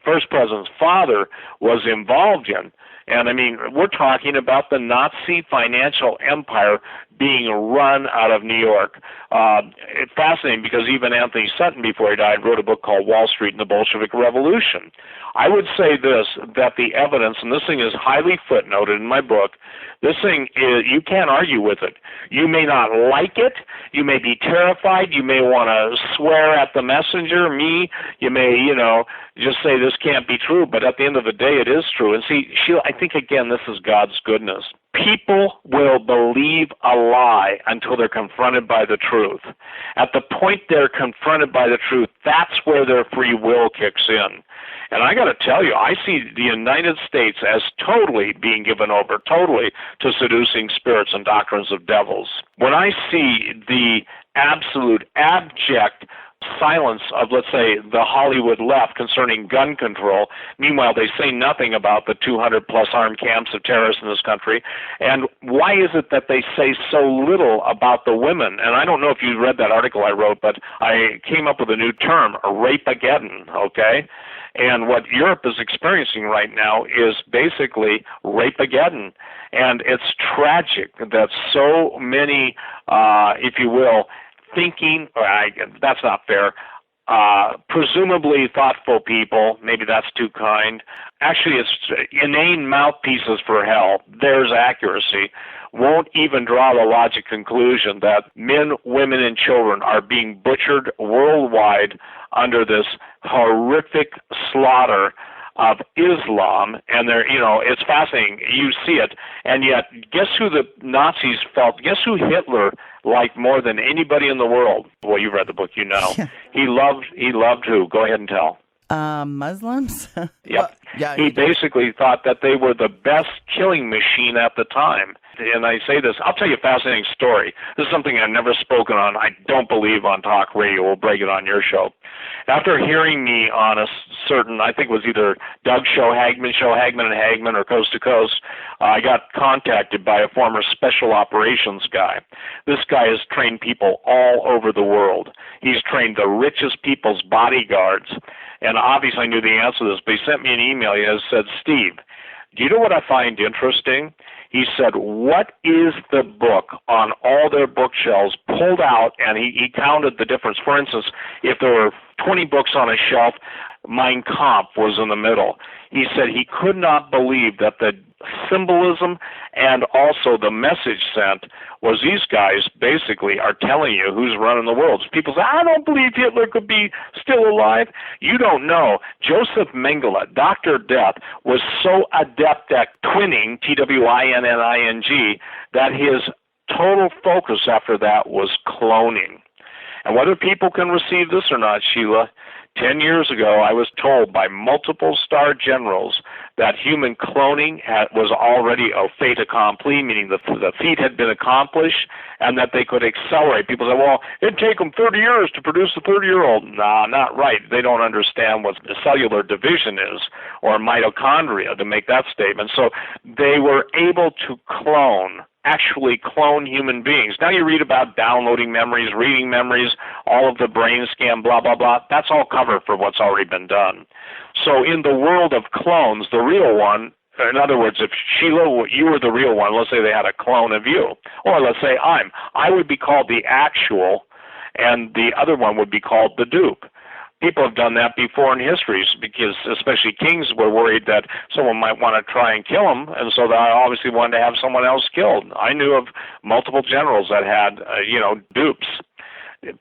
first president's father was involved in. And I mean, we're talking about the Nazi financial empire being run out of New York. It's fascinating because even Anthony Sutton, before he died, wrote a book called Wall Street and the Bolshevik Revolution. I would say this, that the evidence, and this thing is highly footnoted in my book, this thing is, you can't argue with it. You may not like it. You may be terrified. You may want to swear at the messenger, me. You may, just say this can't be true. But at the end of the day, it is true. And see, Sheila, I think, again, this is God's goodness. People will believe a lie until they're confronted by the truth. At the point they're confronted by the truth, that's where their free will kicks in. And I got to tell you, I see the United States as totally being given over, totally to seducing spirits and doctrines of devils. When I see the absolute abject silence of, let's say, the Hollywood left concerning gun control. Meanwhile, they say nothing about the 200-plus armed camps of terrorists in this country. And why is it that they say so little about the women? And I don't know if you read that article I wrote, but I came up with a new term, rape-ageddon, okay? And what Europe is experiencing right now is basically rape-ageddon. And it's tragic that so many, if you will, that's not fair, presumably thoughtful people, maybe that's too kind. Actually, it's inane mouthpieces for hell. There's accuracy. Won't even draw the logic conclusion that men, women, and children are being butchered worldwide under this horrific slaughter of Islam, and it's fascinating. You see it, and yet, guess who the Nazis felt? Guess who Hitler liked more than anybody in the world? Well, you read the book, you know. He loved who? Go ahead and tell. Muslims? Yep. He basically thought that they were the best killing machine at the time. And I say this, I'll tell you a fascinating story. This is something I've never spoken on. I don't believe on talk radio. We'll break it on your show. After hearing me on a certain, I think it was either Doug's show, Hagman and Hagman, or Coast to Coast, I got contacted by a former special operations guy. This guy has trained people all over the world. He's trained the richest people's bodyguards. And obviously I knew the answer to this, but he sent me an email. He said, Steve, do you know what I find interesting? He said, what is the book on all their bookshelves pulled out? And he counted the difference. For instance, if there were 20 books on a shelf, Mein Kampf was in the middle. He said he could not believe that the symbolism and also the message sent was these guys basically are telling you who's running the world. People say, I don't believe Hitler could be still alive. You don't know. Joseph Mengele, Dr. Death, was so adept at twinning, Twinning, that his total focus after that was cloning. And whether people can receive this or not, Sheila, 10 years ago, I was told by multiple star generals that human cloning was already a fait accompli, meaning the feat had been accomplished, and that they could accelerate. People say, well, it'd take them 30 years to produce a 30-year-old. Nah, not right. They don't understand what the cellular division is, or mitochondria, to make that statement. So they were able to actually clone human beings. Now you read about downloading memories, reading memories, all of the brain scan, blah, blah, blah. That's all cover for what's already been done. So in the world of clones, the real one, in other words, if Sheila, you were the real one, let's say they had a clone of you, or let's say I would be called the actual, and the other one would be called the dupe. People have done that before in histories because especially kings were worried that someone might want to try and kill them, and so they obviously wanted to have someone else killed. I knew of multiple generals that had, dupes.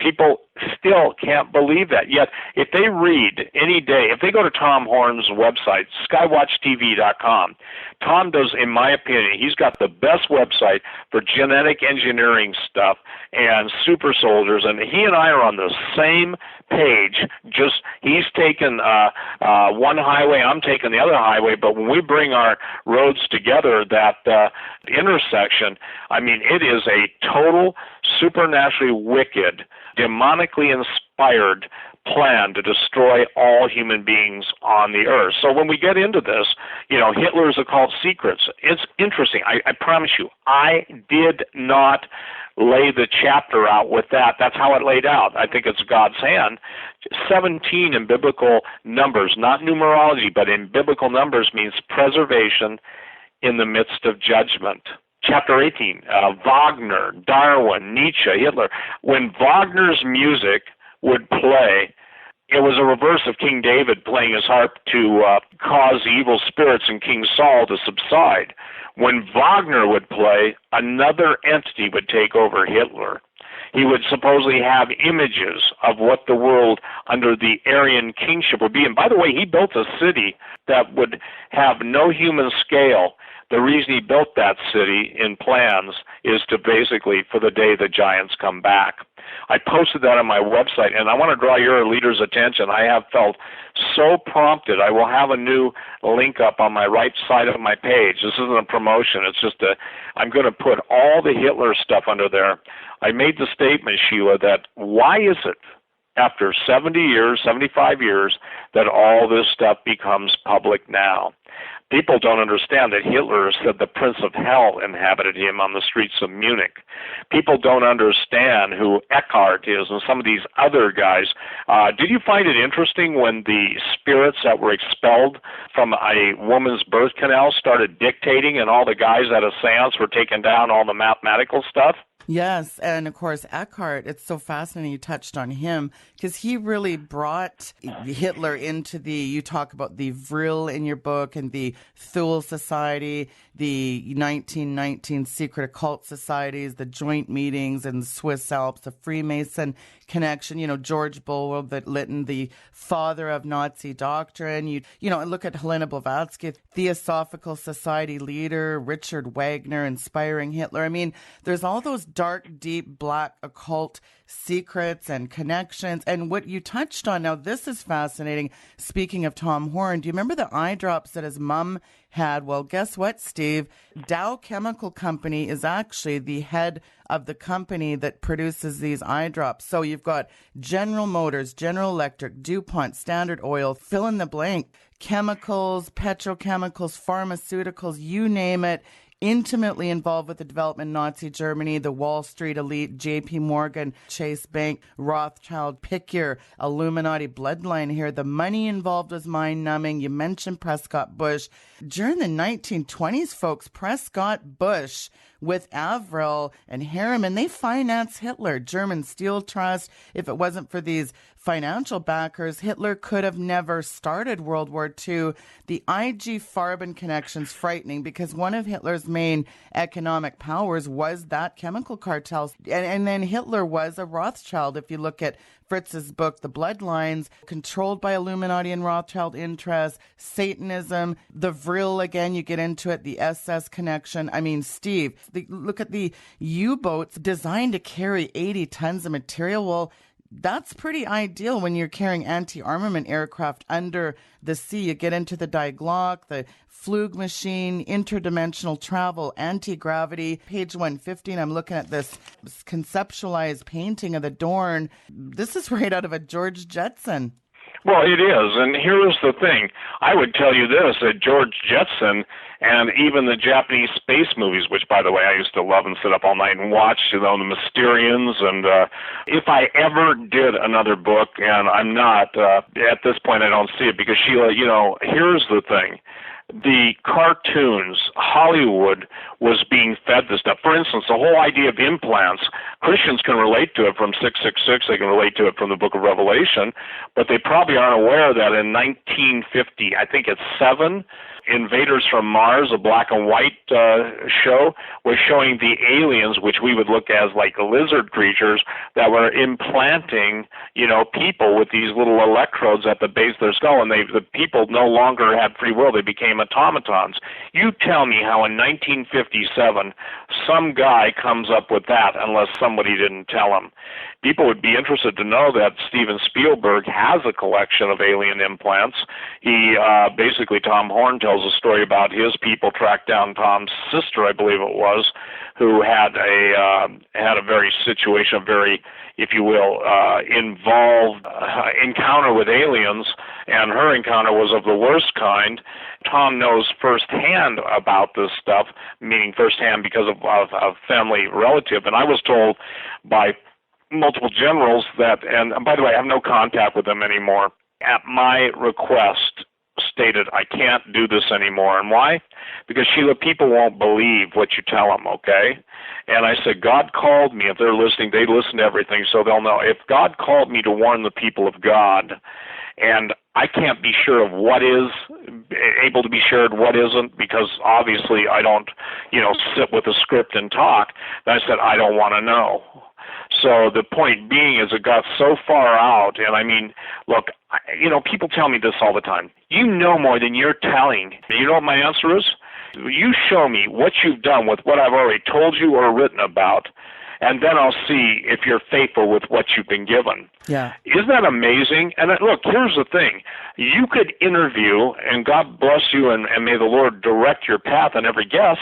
People still can't believe that. Yet, if they read any day, if they go to Tom Horn's website, skywatchtv.com, Tom does, in my opinion, he's got the best website for genetic engineering stuff and super soldiers, and he and I are on the same page. Just he's taken one highway, I'm taking the other highway, but when we bring our roads together, that intersection, I mean, it is a total supernaturally wicked, demonically inspired plan to destroy all human beings on the earth. So when we get into this, Hitler's occult secrets, it's interesting. I promise you, I did not lay the chapter out with that. That's how it laid out. I think it's God's hand. 17 in biblical numbers, not numerology, but in biblical numbers means preservation in the midst of judgment. Chapter 18, Wagner, Darwin, Nietzsche, Hitler. When Wagner's music would play, it was a reverse of King David playing his harp to cause the evil spirits in King Saul to subside. When Wagner would play, another entity would take over Hitler. He would supposedly have images of what the world under the Aryan kingship would be. And by the way, he built a city that would have no human scale. The reason he built that city in plans is to basically for the day the giants come back. I posted that on my website, and I want to draw your leader's attention. I have felt so prompted. I will have a new link up on my right side of my page. This isn't a promotion. It's just I'm going to put all the Hitler stuff under there. I made the statement, Sheila, that why is it after 70 years, 75 years, that all this stuff becomes public now? People don't understand that Hitler said the Prince of Hell inhabited him on the streets of Munich. People don't understand who Eckhart is and some of these other guys. Did you find it interesting when the spirits that were expelled from a woman's birth canal started dictating and all the guys at a seance were taking down all the mathematical stuff? Yes, and of course, Eckhart, it's so fascinating you touched on him because he really brought Hitler into you talk about the Vril in your book and the Thule Society, the 1919 secret occult societies, the joint meetings in the Swiss Alps, the Freemason connection, George Bulwer, Lytton, the father of Nazi doctrine. You look at Helena Blavatsky, Theosophical Society leader, Richard Wagner, inspiring Hitler. I mean, there's all those dark, deep, black occult secrets and connections. And what you touched on, now this is fascinating. Speaking of Tom Horn, do you remember the eye drops that his mom had? Well, guess what, Steve? Dow Chemical Company is actually the head of the company that produces these eye drops. So you've got General Motors, General Electric, DuPont, Standard Oil, fill in the blank, chemicals, petrochemicals, pharmaceuticals, you name it, intimately involved with the development of Nazi Germany, the Wall Street elite, J.P. Morgan, Chase Bank, Rothschild, pick your Illuminati bloodline here. The money involved was mind-numbing. You mentioned Prescott Bush. During the 1920s, folks, Prescott Bush with Avril and Harriman, they financed Hitler. German Steel Trust. If it wasn't for these financial backers, Hitler could have never started World War II. The IG Farben connection's frightening because one of Hitler's main economic powers was that chemical cartel. And then Hitler was a Rothschild. If you look at Fritz's book, The Bloodlines, controlled by Illuminati and Rothschild interests, Satanism, the Vril, again, you get into it, the SS connection. I mean, Steve, look at the U-boats designed to carry 80 tons of material. Well, that's pretty ideal when you're carrying anti-armament aircraft under the sea. You get into the Die Glock, the Flug machine, interdimensional travel, anti-gravity. Page 115, I'm looking at this conceptualized painting of the Dorn. This is right out of a George Jetson. Well, it is, and here's the thing. I would tell you this, that George Jetson and even the Japanese space movies, which, by the way, I used to love and sit up all night and watch, the Mysterians, and if I ever did another book, and I'm not, at this point I don't see it, because, Sheila, here's the thing. The cartoons, Hollywood was being fed this stuff. For instance, the whole idea of implants, Christians can relate to it from 666, they can relate to it from the book of Revelation, but they probably aren't aware that in 1950, I think it's 7, Invaders from Mars, a black and white show, was showing the aliens, which we would look as like lizard creatures, that were implanting, people with these little electrodes at the base of their skull, and the people no longer had free will. They became automatons. You tell me how in 1957 some guy comes up with that unless somebody didn't tell him. People would be interested to know that Steven Spielberg has a collection of alien implants. Basically, Tom Horn tells a story about his people tracked down Tom's sister, I believe it was, who had a very if you will, involved encounter with aliens, and her encounter was of the worst kind. Tom knows firsthand about this stuff, meaning firsthand because of a family relative, and I was told by multiple generals that, and by the way, I have no contact with them anymore. At my request, stated, I can't do this anymore. And why? Because, Sheila, people won't believe what you tell them, okay? And I said, God called me. If they're listening, they listen to everything, so they'll know. If God called me to warn the people of God, and I can't be sure of what is able to be shared, what isn't, because obviously I don't, sit with a script and talk, then I said, I don't want to know. So the point being is it got so far out, and I mean, look, people tell me this all the time. You know more than you're telling. You know what my answer is? You show me what you've done with what I've already told you or written about, and then I'll see if you're faithful with what you've been given. Yeah. Isn't that amazing? And look, here's the thing. You could interview, and God bless you, and may the Lord direct your path on every guess,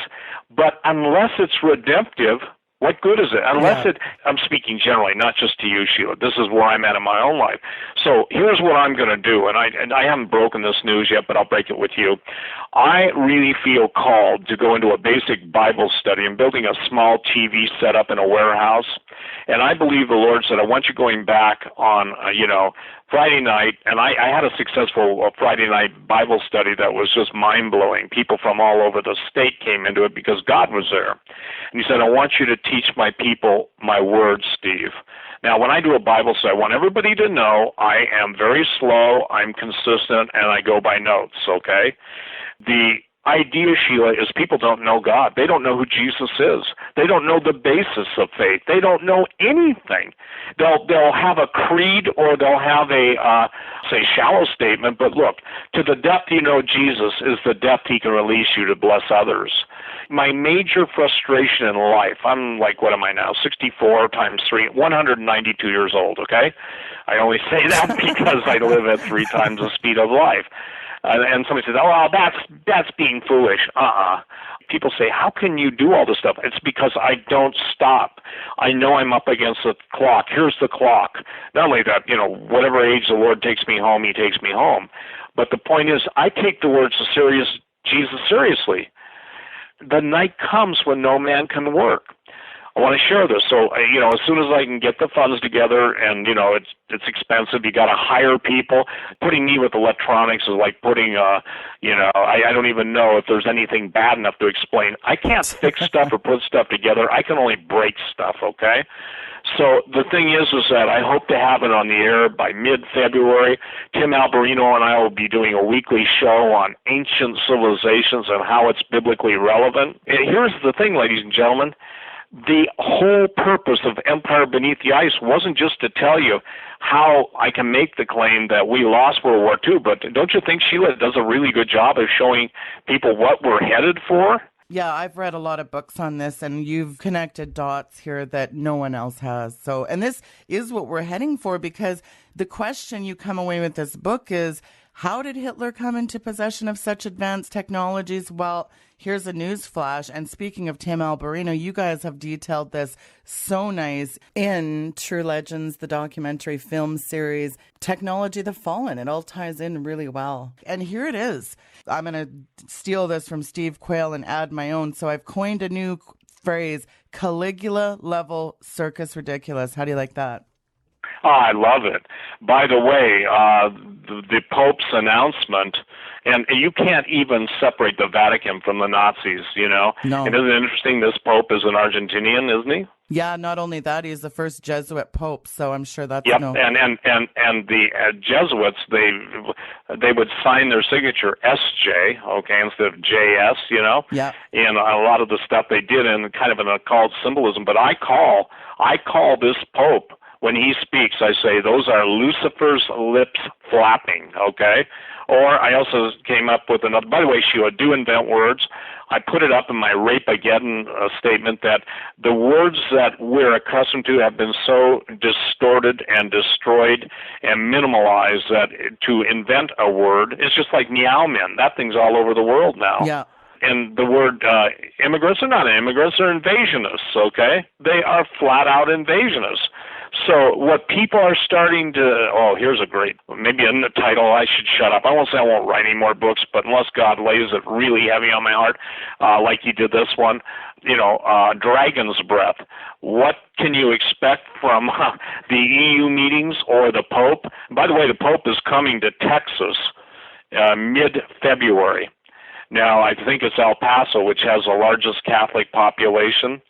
but unless it's redemptive, what good is it? Unless I'm speaking generally, not just to you, Sheila. This is where I'm at in my own life. So here's what I'm going to do, and I haven't broken this news yet, but I'll break it with you. I really feel called to go into a basic Bible study. I'm building a small TV setup in a warehouse, and I believe the Lord said, I want you going back on, Friday night, and I had a successful Friday night Bible study that was just mind-blowing. People from all over the state came into it because God was there. And he said, I want you to teach my people my words, Steve. Now, when I do a Bible study, I want everybody to know I am very slow, I'm consistent, and I go by notes, okay? The idea, Sheila, is people don't know God. They don't know who Jesus is. They don't know the basis of faith. They don't know anything. They'll have a creed or they'll have a, shallow statement, but look, to the depth you know Jesus is the depth he can release you to bless others. My major frustration in life, I'm like, what am I now, 64 times 3, 192 years old, okay? I only say that because I live at 3 times the speed of life. And somebody says, oh, well, that's being foolish. People say, how can you do all this stuff? It's because I don't stop. I know I'm up against the clock. Here's the clock. Not only that, whatever age the Lord takes me home, he takes me home. But the point is, I take the words of Jesus seriously. The night comes when no man can work. I want to share this. So, as soon as I can get the funds together, and, it's expensive, you got to hire people. Putting me with electronics is like putting, I don't even know if there's anything bad enough to explain. I can't fix stuff or put stuff together. I can only break stuff, okay? So the thing is that I hope to have it on the air by mid-February. Tim Alberino and I will be doing a weekly show on ancient civilizations and how it's biblically relevant. And here's the thing, ladies and gentlemen. The whole purpose of Empire Beneath the Ice wasn't just to tell you how I can make the claim that we lost World War II, but don't you think Sheila does a really good job of showing people what we're headed for? Yeah, I've read a lot of books on this, and you've connected dots here that no one else has. So, and this is what we're heading for, because the question you come away with this book is, how did Hitler come into possession of such advanced technologies? Well, here's a news flash. And speaking of Tim Alberino, you guys have detailed this so nice in True Legends, the documentary film series, Technology the Fallen. It all ties in really well. And here it is. I'm going to steal this from Steve Quayle and add my own. So I've coined a new phrase, Caligula level circus ridiculous. How do you like that? Oh, I love it. By the way, the Pope's announcement, and you can't even separate the Vatican from the Nazis, No. And isn't it interesting, this Pope is an Argentinian, isn't he? Yeah, not only that, he's the first Jesuit Pope, so I'm sure that's and the Jesuits, they would sign their signature SJ, okay, instead of JS, Yeah. And a lot of the stuff they did in kind of an occult symbolism. But I call this Pope, when he speaks, I say, those are Lucifer's lips flapping, okay? Or I also came up with another, by the way, Sheila, do invent words. I put it up in my Rapageddon statement that the words that we're accustomed to have been so distorted and destroyed and minimalized that to invent a word, it's just like meow men. That thing's all over the world now. Yeah. And the word immigrants are not immigrants, they're invasionists, okay? They are flat out invasionists. So what people are starting to, here's a great, maybe a title, I should shut up. I won't say I won't write any more books, but unless God lays it really heavy on my heart, like he did this one, Dragon's Breath. What can you expect from the EU meetings or the Pope? By the way, the Pope is coming to Texas mid-February. Now, I think it's El Paso, which has the largest Catholic population.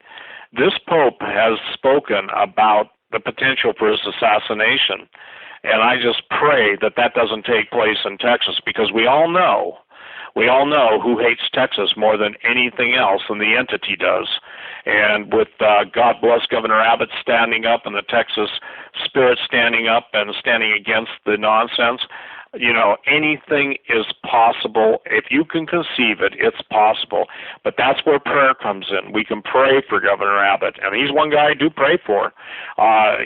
This Pope has spoken about the potential for his assassination, and I just pray that that doesn't take place in Texas, because we all know who hates Texas more than anything else, and the entity does. And with God bless Governor Abbott standing up and the Texas spirit standing up and standing against the nonsense, you know, anything is possible. If you can conceive it, it's possible. But that's where prayer comes in. We can pray for Governor Abbott, and he's one guy I do pray for.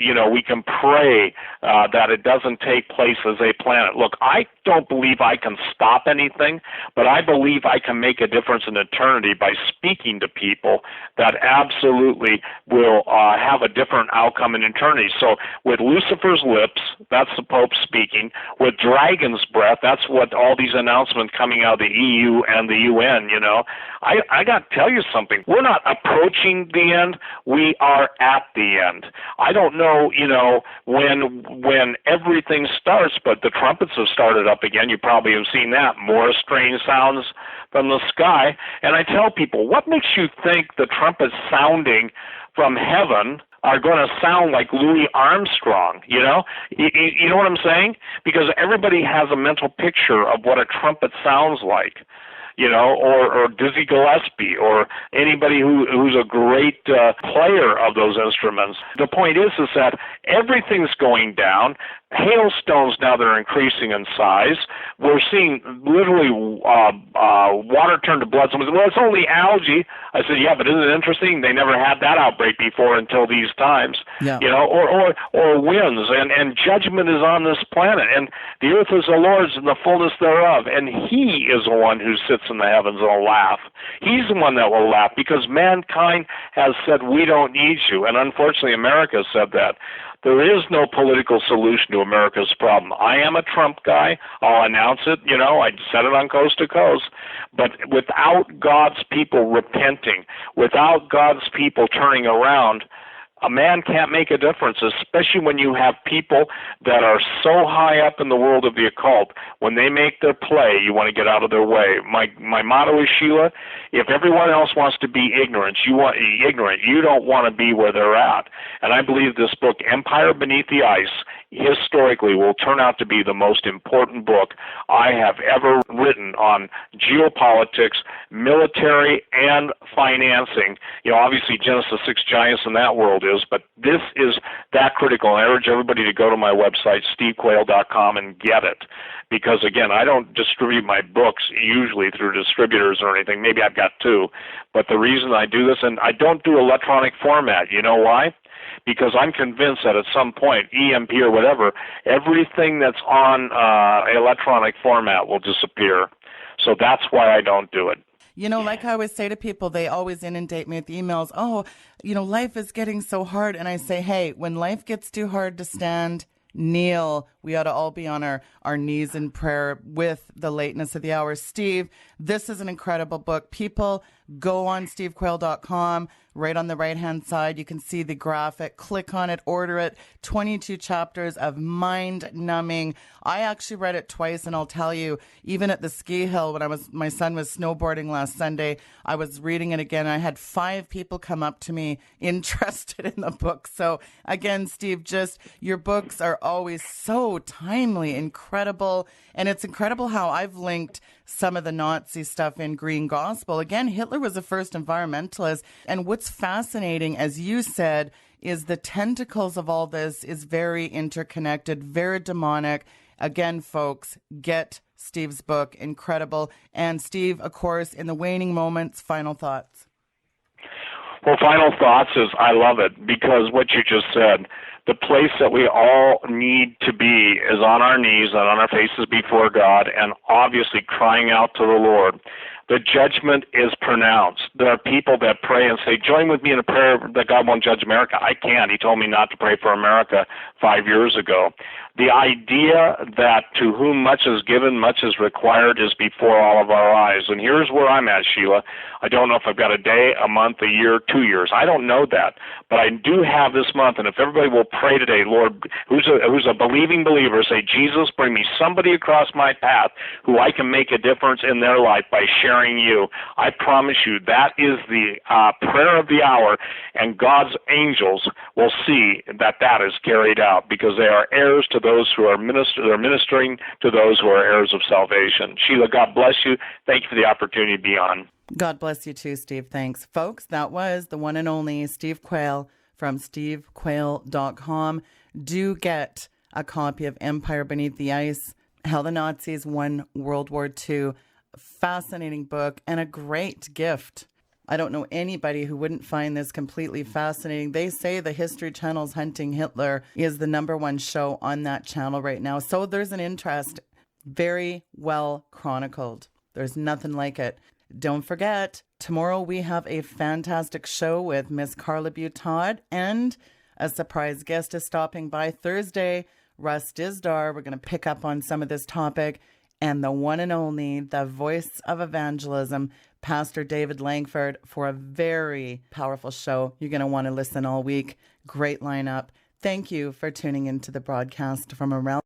You know, we can pray that it doesn't take place as they plan it. Look, I don't believe I can stop anything, but I believe I can make a difference in eternity by speaking to people that absolutely will have a different outcome in eternity. So with Lucifer's lips, that's the Pope speaking. With dragon's breath, that's what all these announcements coming out of the EU and the UN, you know. I got to tell you something. We're not approaching the end. We are at the end. I don't know, you know, when everything starts, but the trumpets have started up again. You probably have seen that. More strange sounds from the sky. And I tell people, what makes you think the trumpets sounding from heaven are going to sound like Louis Armstrong, you know? You know what I'm saying? Because everybody has a mental picture of what a trumpet sounds like, you know, or Dizzy Gillespie, or anybody who's a great player of those instruments. The point is that everything's going down. Hailstones now that are increasing in size. We're seeing literally water turn to blood. Someone said, well, it's only algae. I said, yeah, but isn't it interesting? They never had that outbreak before until these times. Yeah. You know, or winds, and judgment is on this planet, and the earth is the Lord's and the fullness thereof, and he is the one who sits in the heavens and will laugh. He's the one that will laugh, because mankind has said, we don't need you, and unfortunately America said that. There is no political solution to America's problem. I am a Trump guy. I'll announce it. You know, I said it on Coast to Coast. But without God's people repenting, without God's people turning around, a man can't make a difference, especially when you have people that are so high up in the world of the occult. When they make their play, you want to get out of their way. My motto is, Sheila, if everyone else wants to be ignorant, you don't want to be where they're at. And I believe this book, Empire Beneath the Ice, historically will turn out to be the most important book I have ever written on geopolitics, military, and financing. You know, obviously Genesis 6 Giants in that world is, but this is that critical. I urge everybody to go to my website, stevequayle.com, and get it. Because, again, I don't distribute my books usually through distributors or anything. Maybe I've got two. But the reason I do this, and I don't do electronic format, you know why? Because I'm convinced that at some point, EMP or whatever, everything that's on electronic format will disappear. So that's why I don't do it. You know, like I always say to people, they always inundate me with emails. Oh, you know, life is getting so hard. And I say, hey, when life gets too hard to stand, kneel. We ought to all be on our knees in prayer with the lateness of the hour. Steve, this is an incredible book. People, go on stevequayle.com. Right on the right-hand side, you can see the graphic. Click on it, order it. 22 chapters of mind-numbing. I actually read it twice, and I'll tell you, even at the ski hill when my son was snowboarding last Sunday, I was reading it again. I had 5 people come up to me interested in the book. So again, Steve, just your books are always so timely, incredible. And it's incredible how I've linked some of the Nazi stuff in Green Gospel. Again, Hitler was the first environmentalist. And what's fascinating, as you said, is the tentacles of all this is very interconnected, very demonic. Again, folks, get Steve's book, incredible. And Steve, of course, in the waning moments, final thoughts. Well, final thoughts is I love it, because what you just said, the place that we all need to be is on our knees and on our faces before God, and obviously crying out to the Lord. The judgment is pronounced. There are people that pray and say, join with me in a prayer that God won't judge America. I can't. He told me not to pray for America 5 years ago. The idea that to whom much is given, much is required is before all of our eyes. And here's where I'm at, Sheila. I don't know if I've got a day, a month, a year, 2 years. I don't know that. But I do have this month, and if everybody will pray today, Lord, who's a believing believer, say, Jesus, bring me somebody across my path who I can make a difference in their life by sharing you. I promise you that is the prayer of the hour, and God's angels will see that that is carried out because they are heirs to those who are ministering to those who are heirs of salvation. Sheila, God bless you. Thank you for the opportunity to be on. God bless you too, Steve. Thanks. Folks, that was the one and only Steve Quayle from stevequayle.com. Do get a copy of Empire Beneath the Ice, How the Nazis Won World War II. Fascinating book and a great gift. I don't know anybody who wouldn't find this completely fascinating. They say the History Channel's Hunting Hitler is the #1 show on that channel right now. So there's an interest. Very well chronicled. There's nothing like it. Don't forget, tomorrow we have a fantastic show with Miss Carla Butod, and a surprise guest is stopping by Thursday, Russ Dizdar. We're going to pick up on some of this topic. And the one and only, the voice of evangelism, Pastor David Langford, for a very powerful show. You're going to want to listen all week. Great lineup. Thank you for tuning into the broadcast from around